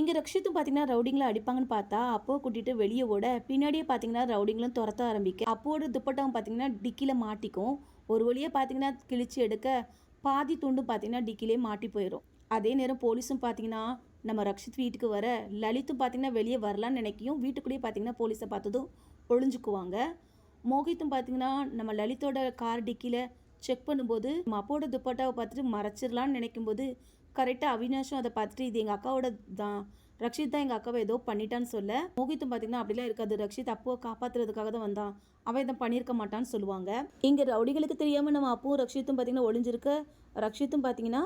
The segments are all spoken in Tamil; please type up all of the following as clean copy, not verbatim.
இங்கே ரக்ஷித்தும் பார்த்தீங்கன்னா ரவுடிங்களை அடிப்பாங்கன்னு பார்த்தா அப்போ கூட்டிட்டு வெளியே ஓட பின்னாடியே பார்த்தீங்கன்னா ரவுடிங்களும் துரத்த ஆரம்பிக்க அப்போட துப்பட்டாவும் பார்த்தீங்கன்னா டிக்கியில் மாட்டிக்கும். ஒரு வழியாக பார்த்தீங்கன்னா கிழிச்சு எடுக்க பாதி துண்டும் பார்த்தீங்கன்னா டிக்கிலே மாட்டி போயிடும். அதே நேரம் போலீஸும் பார்த்தீங்கன்னா நம்ம ரக்ஷித் வீட்டுக்கு வர லலித்தும் பார்த்தீங்கன்னா வெளியே வரலான்னு நினைக்கியும் வீட்டுக்குள்ளேயே பார்த்தீங்கன்னா போலீஸை பார்த்ததும் ஒளிஞ்சுக்குவாங்க. மோகித்தும் பார்த்தீங்கன்னா நம்ம லலித்தோட கார் டிக்கியில் செக் பண்ணும்போது நம்ம அப்போட துப்பட்டாவை பார்த்துட்டு மறைச்சிடலான்னு நினைக்கும்போது கரெக்டாக அவினாஷும் அதை பார்த்துட்டு இது எங்கள் அக்காவோட தான், ரக்ஷித் தான் எங்கள் அக்காவை ஏதோ பண்ணிட்டான்னு சொல்ல மோகித்தும் பார்த்தீங்கன்னா அப்படிலாம் இருக்காது, ரக்ஷித் அப்போவை காப்பாற்றுறதுக்காக தான் வந்தான், அவன் இதை பண்ணியிருக்க மாட்டான்னு சொல்லுவாங்க. இங்கே ரவுடிகளுக்கு தெரியாமல் நம்ம அப்பவும் ரக்ஷித்தும் பார்த்தீங்கன்னா ஒளிஞ்சிருக்க ரக்ஷித்தும் பார்த்தீங்கன்னா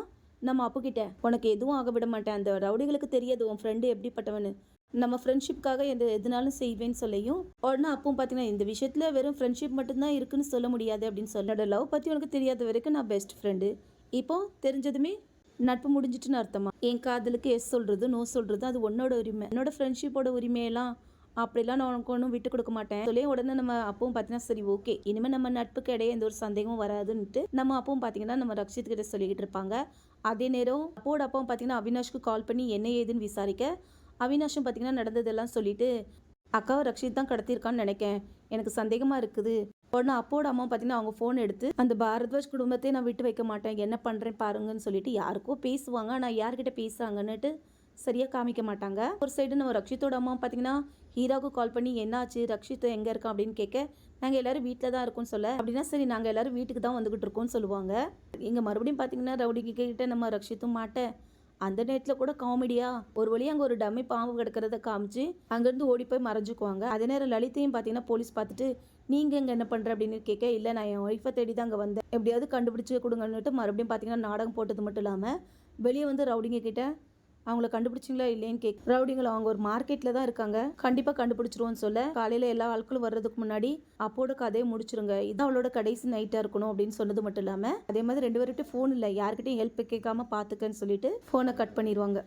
நம்ம அப்புக்கிட்ட உனக்கு எதுவும் ஆக விட மாட்டேன், அந்த ரவுடிகளுக்கு தெரியாது உன் ஃப்ரெண்டு எப்படிப்பட்டவனு, நம்ம ஃப்ரெண்ட்ஷிப்காக எதுனாலும் செய்வேன்னு சொல்லியும் உடனே அப்பவும் பார்த்தீங்கன்னா இந்த விஷயத்தில் வெறும் ஃப்ரெண்ட்ஷிப் மட்டும்தான் இருக்குன்னு சொல்ல முடியாது அப்படின்னு சொல்லோட லவ் பற்றி உனக்கு தெரியாத வரைக்கும் நான் பெஸ்ட் ஃப்ரெண்டு, இப்போ தெரிஞ்சதுமே நட்பு முடிஞ்சிட்டுன்னு அர்த்தமா, என் காதலுக்கு எஸ் சொல்கிறது நோ சொல்கிறது அது உன்னோட உரிமை, என்னோட ஃப்ரெண்ட்ஷிப்போட உரிமையெல்லாம் அப்படிலாம் நான் உனக்கு ஒன்றும் விட்டு கொடுக்க மாட்டேன் சொல்லி உடனே நம்ம அப்பவும் பார்த்தீங்கன்னா சரி ஓகே இனிமேல் நம்ம நட்புக்கு இடையே எந்த ஒரு சந்தேகமும் வராதுன்ட்டு நம்ம அப்பவும் பார்த்தீங்கன்னா நம்ம ரக்ஷித் கிட்ட சொல்லிக்கிட்டு இருப்பாங்க. அதே நேரம் அப்போட அப்பவும் பார்த்தீங்கன்னா அவினாஷ்க்கு கால் பண்ணி என்ன ஏதுன்னு விசாரிக்க அவினாஷும் பார்த்தீங்கன்னா நடந்ததெல்லாம் சொல்லிட்டு அக்காவை ரக்ஷித் தான் கடத்தியிருக்கான்னு நினைக்கேன், எனக்கு சந்தேகமாக இருக்குது. உடனே அப்போட அம்மா பார்த்தீங்கன்னா அவங்க ஃபோன் எடுத்து அந்த பாரத்வாஜ் குடும்பத்தையும் நான் விட்டு வைக்க மாட்டேன், என்ன பண்ணுறேன் பாருங்கன்னு சொல்லிட்டு யாருக்கோ பேசுவாங்க, ஆனால் யார்கிட்ட பேசுகிறாங்கன்னுட்டு சரியாக காமிக்க மாட்டாங்க. ஒரு சைடு நம்ம ரக்ஷித்தோட அம்மா பார்த்தீங்கன்னா ஹீராவுக்கு கால் பண்ணி என்னாச்சு ரக்ஷித் எங்கே இருக்கா அப்படின்னு கேட்க நாங்கள் எல்லோரும் வீட்டில் தான் இருக்கோம்னு சொல்ல அப்படின்னா சரி நாங்கள் எல்லோரும் வீட்டுக்கு தான் வந்துக்கிட்டு இருக்கோம்னு சொல்லுவாங்க. இங்கே மறுபடியும் பார்த்தீங்கன்னா ரவுடிக்கு கிட்ட நம்ம ரக்ஷித்தும் மாட்டேன் அந்த நேரத்தில் கூட காமெடியாக ஒரு வழியாக அங்கே ஒரு டம்மி பாம்பு கிடக்கிறத காமிச்சு அங்கேருந்து ஓடி போய் மறைஞ்சுக்குவாங்க. அதே நேரம் லலித்தையும் பார்த்தீங்கன்னா போலீஸ் பார்த்துட்டு நீங்கள் இங்கே என்ன பண்ணுற அப்படின்னு கேட்க இல்லை நான் என் ஒய்ஃபை தேடி தான் அங்கே வந்தேன் எப்படியாவது கண்டுபிடிச்சி கொடுங்கன்னுட்டு மறுபடியும் பார்த்தீங்கன்னா நாடகம் போட்டது மட்டும் இல்லாமல் வெளியே வந்து ரவுடிங்க கிட்ட அவங்கள கண்டுபிடிச்சிங்களா இல்லைன்னு கேட்க ரவுடிங்களை அவங்க ஒரு மார்க்கெட்டில் தான் இருக்காங்க கண்டிப்பாக கண்டுபிடிச்சிருவோன்னு சொல்ல காலையில் எல்லா ஆட்களும் வர்றதுக்கு முன்னாடி அப்போட கதையை முடிச்சிருங்க இதான் அவளோட கடைசி நைட்டாக இருக்கணும் அப்படின்னு சொன்னது மட்டும் இல்லாமல் அதே மாதிரி 2 பேர்கிட்ட ஃபோன் இல்லை யார்கிட்டையும் ஹெல்ப் கேட்காம பார்த்துக்கன்னு சொல்லிட்டு ஃபோனை கட் பண்ணிடுவாங்க.